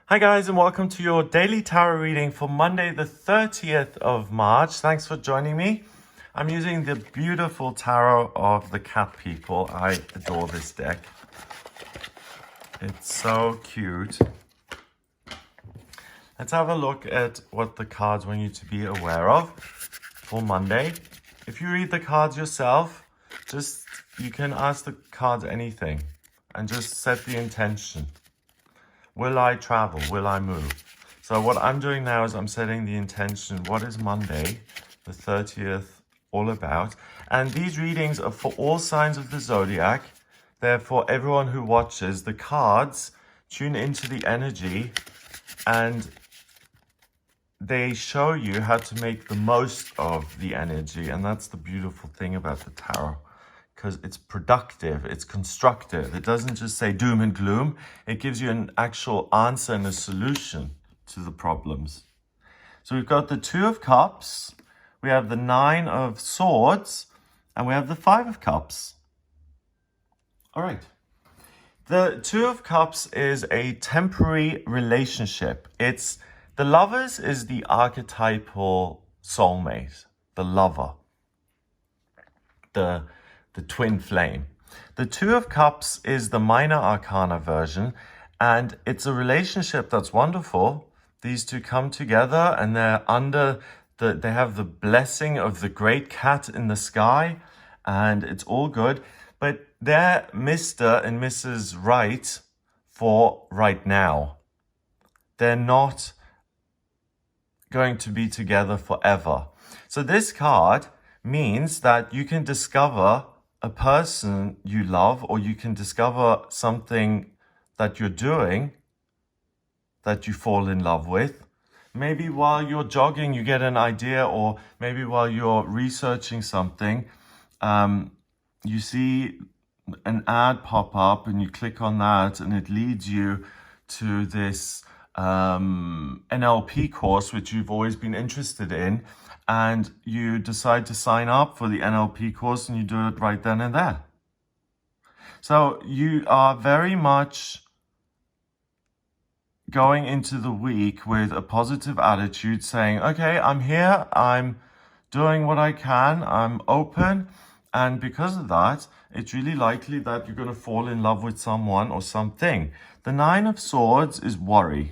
Hi guys, and welcome to your daily tarot reading for Monday the 30th of March. Thanks for joining me. I'm using the beautiful tarot of the cat people. I adore this deck. It's so cute. Let's have a look at what the cards want you to be aware of for Monday. If you read the cards yourself, you can ask the cards anything and just set the intention. Will I travel? Will I move? So what I'm doing now is I'm setting the intention. What is Monday, the 30th, all about? And these readings are for all signs of the zodiac. They're for everyone who watches. The cards tune into the energy and they show you how to make the most of the energy. And that's the beautiful thing about the tarot, because it's productive, it's constructive. It doesn't just say doom and gloom. It gives you an actual answer and a solution to the problems. So we've got the Two of Cups, we have the Nine of Swords, and we have the Five of Cups. All right. The Two of Cups is a temporary relationship. The Lovers is the archetypal soulmate, the lover, the twin flame. The Two of Cups is the minor arcana version, and it's a relationship that's wonderful. These two come together and they have the blessing of the great cat in the sky, and it's all good. But they're Mr. and Mrs. Right for right now. They're not going to be together forever. So this card means that you can discover a person you love, or you can discover something that you're doing that you fall in love with. Maybe while you're jogging, you get an idea, or maybe while you're researching something, you see an ad pop up and you click on that and it leads you to this NLP course, which you've always been interested in, and you decide to sign up for the NLP course and you do it right then and there. So you are very much going into the week with a positive attitude, saying, okay, I'm here, I'm doing what I can, I'm open, and because of that, it's really likely that you're going to fall in love with someone or something. The Nine of Swords is worry.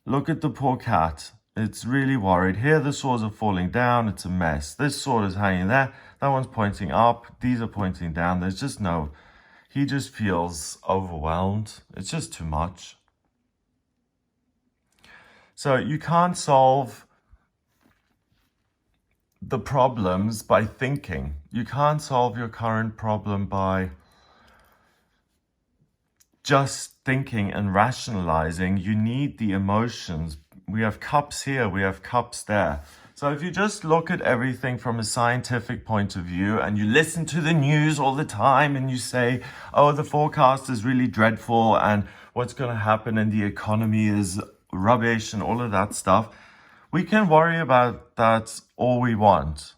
Look at the poor cat. It's really worried. Here the swords are falling down. It's a mess. This sword is hanging there. That one's pointing up. These are pointing down. There's just he just feels overwhelmed. It's just too much. So you can't solve the problems by thinking. You can't solve your current problem by just thinking and rationalizing. You need the emotions. We have cups here, we have cups there. So if you just look at everything from a scientific point of view and you listen to the news all the time and you say, oh, the forecast is really dreadful and what's going to happen and the economy is rubbish and all of that stuff, we can worry about that all we want.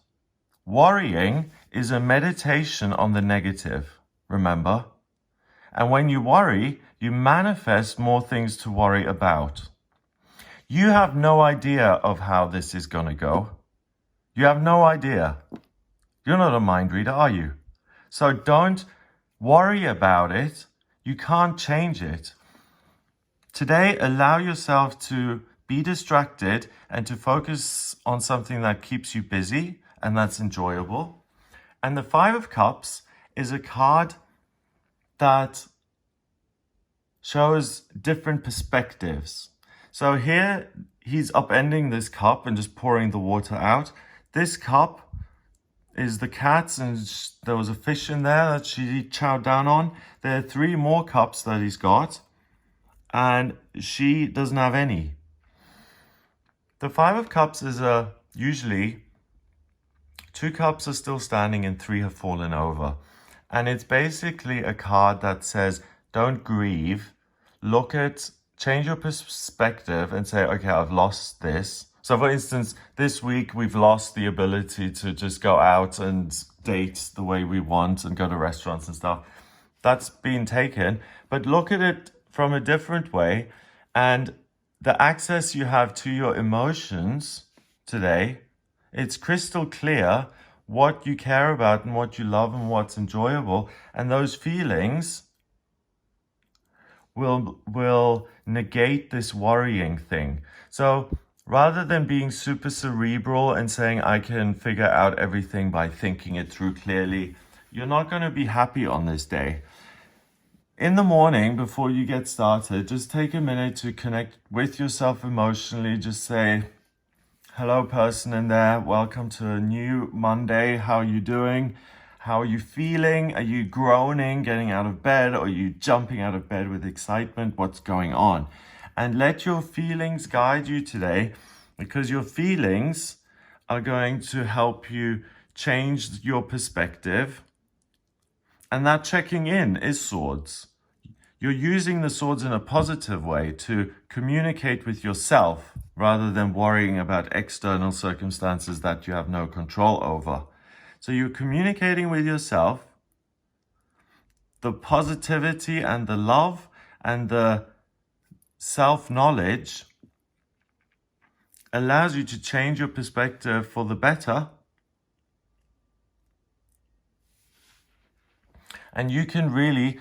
Worrying is a meditation on the negative, remember? And when you worry, you manifest more things to worry about. You have no idea of how this is going to go. You have no idea. You're not a mind reader, are you? So don't worry about it. You can't change it. Today, allow yourself to be distracted and to focus on something that keeps you busy and that's enjoyable. And the Five of Cups is a card that shows different perspectives. So here he's upending this cup and just pouring the water out. This cup is the cat's, and there was a fish in there that she chowed down on. There are 3 more cups that he's got, and she doesn't have any. The Five of Cups is usually 2 cups are still standing and 3 have fallen over. And it's basically a card that says, don't grieve. Change your perspective and say, okay, I've lost this. So for instance, this week we've lost the ability to just go out and date the way we want and go to restaurants and stuff. That's been taken. But look at it from a different way. And the access you have to your emotions today, it's crystal clear what you care about and what you love and what's enjoyable. And those feelings will negate this worrying thing. So rather than being super cerebral and saying, I can figure out everything by thinking it through clearly, you're not going to be happy on this day. In the morning, before you get started, just take a minute to connect with yourself emotionally. Just say, hello, person in there. Welcome to a new Monday. How are you doing? How are you feeling? Are you groaning, getting out of bed? Or are you jumping out of bed with excitement? What's going on? And let your feelings guide you today, because your feelings are going to help you change your perspective. And that checking in is swords. You're using the swords in a positive way to communicate with yourself rather than worrying about external circumstances that you have no control over. So you're communicating with yourself. The positivity and the love and the self-knowledge allows you to change your perspective for the better. And you can really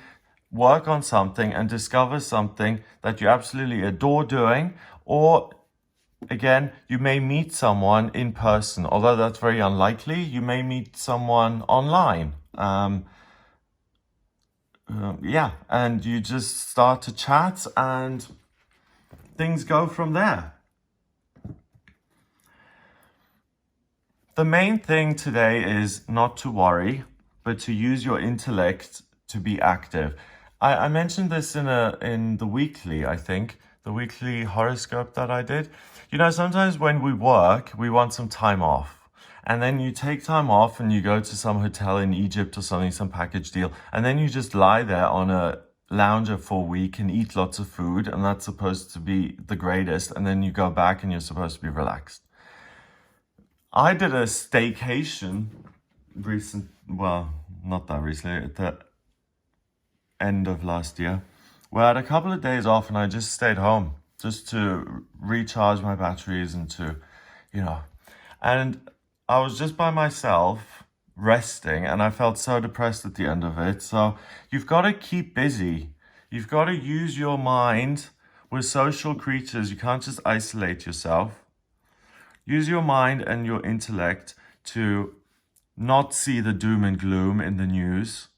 work on something and discover something that you absolutely adore doing. Or again, you may meet someone in person, although that's very unlikely. You may meet someone online. And you just start to chat and things go from there. The main thing today is not to worry, but to use your intellect to be active. I mentioned this in the weekly, I think, the weekly horoscope that I did. You know, sometimes when we work, we want some time off. And then you take time off and you go to some hotel in Egypt or something, some package deal. And then you just lie there on a lounger for a week and eat lots of food. And that's supposed to be the greatest. And then you go back and you're supposed to be relaxed. I did a staycation not that recently, at the end of last year, where I had a couple of days off and I just stayed home just to recharge my batteries and to, and I was just by myself resting and I felt so depressed at the end of it. So you've got to keep busy. You've got to use your mind. We're social creatures. You can't just isolate yourself. Use your mind and your intellect to not see the doom and gloom in the news,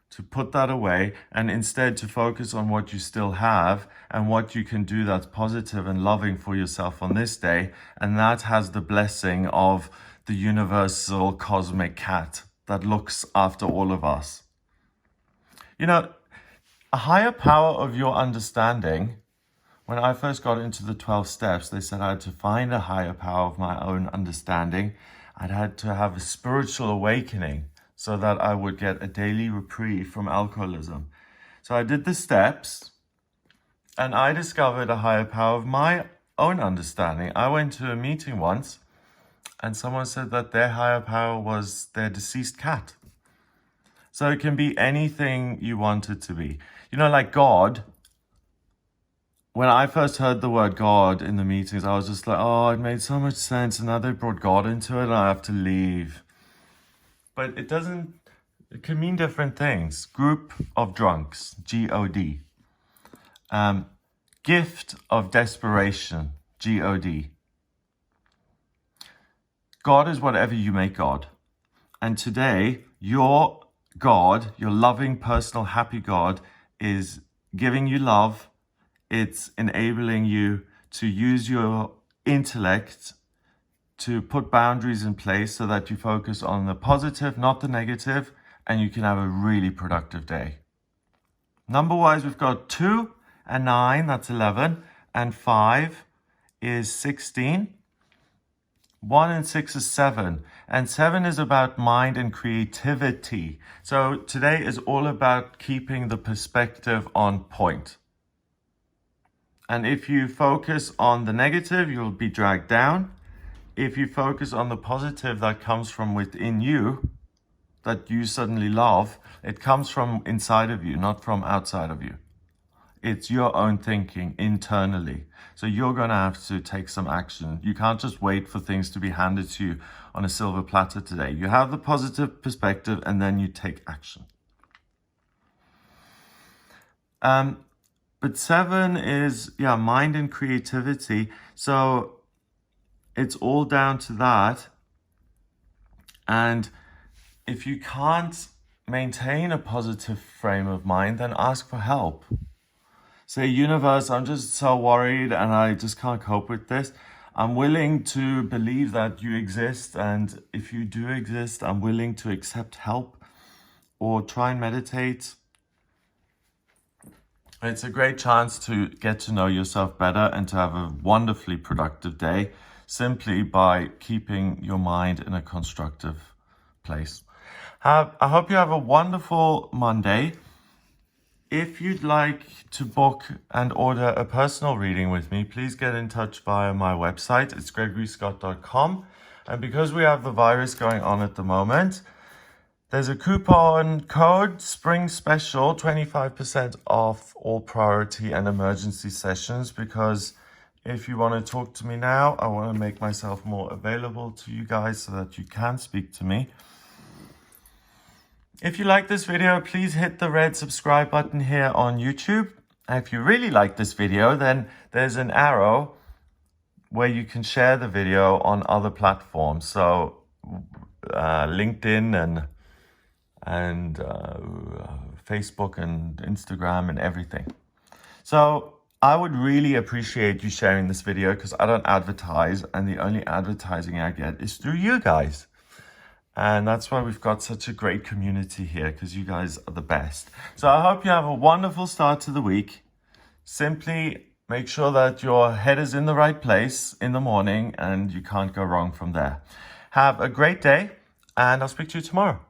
to put that away, and instead to focus on what you still have and what you can do that's positive and loving for yourself on this day. And that has the blessing of the universal cosmic cat that looks after all of us. You know, a higher power of your understanding. When I first got into the 12 steps, they said I had to find a higher power of my own understanding. I'd had to have a spiritual awakening so that I would get a daily reprieve from alcoholism. So I did the steps and I discovered a higher power of my own understanding. I went to a meeting once and someone said that their higher power was their deceased cat. So it can be anything you want it to be. You know, like God. When I first heard the word God in the meetings, I was just like, oh, it made so much sense. And now they brought God into it and I have to leave. But it can mean different things. Group of drunks, G-O-D. Gift of desperation, G-O-D. God is whatever you make God. And today, your God, your loving, personal, happy God is giving you love. It's enabling you to use your intellect to put boundaries in place so that you focus on the positive, not the negative, and you can have a really productive day. Number-wise, we've got 2 and 9, that's 11, and 5 is 16. 1 and 6 is 7, and 7 is about mind and creativity. So today is all about keeping the perspective on point. And if you focus on the negative, you'll be dragged down. If you focus on the positive that comes from within you, that you suddenly love, it comes from inside of you, not from outside of you. it's your own thinking internally. So you're going to have to take some action. You can't just wait for things to be handed to you on a silver platter today. You have the positive perspective and then you take action. But 7 is, mind and creativity. So it's all down to that. And if you can't maintain a positive frame of mind, then ask for help. Say, universe, I'm just so worried and I just can't cope with this. I'm willing to believe that you exist. And if you do exist, I'm willing to accept help or try and meditate. It's a great chance to get to know yourself better and to have a wonderfully productive day simply by keeping your mind in a constructive place. I hope you have a wonderful Monday. If you'd like to book and order a personal reading with me, please get in touch via my website. It's gregoryscott.com. And because we have the virus going on at the moment, there's a coupon code, Spring Special, 25% off all priority and emergency sessions, because if you want to talk to me now, I want to make myself more available to you guys so that you can speak to me. If you like this video, please hit the red subscribe button here on YouTube. If you really like this video, then there's an arrow where you can share the video on other platforms. So LinkedIn and Facebook and Instagram and everything. So I would really appreciate you sharing this video because I don't advertise, and the only advertising I get is through you guys. And that's why we've got such a great community here, because you guys are the best. So I hope you have a wonderful start to the week. Simply make sure that your head is in the right place in the morning and you can't go wrong from there. Have a great day, and I'll speak to you tomorrow.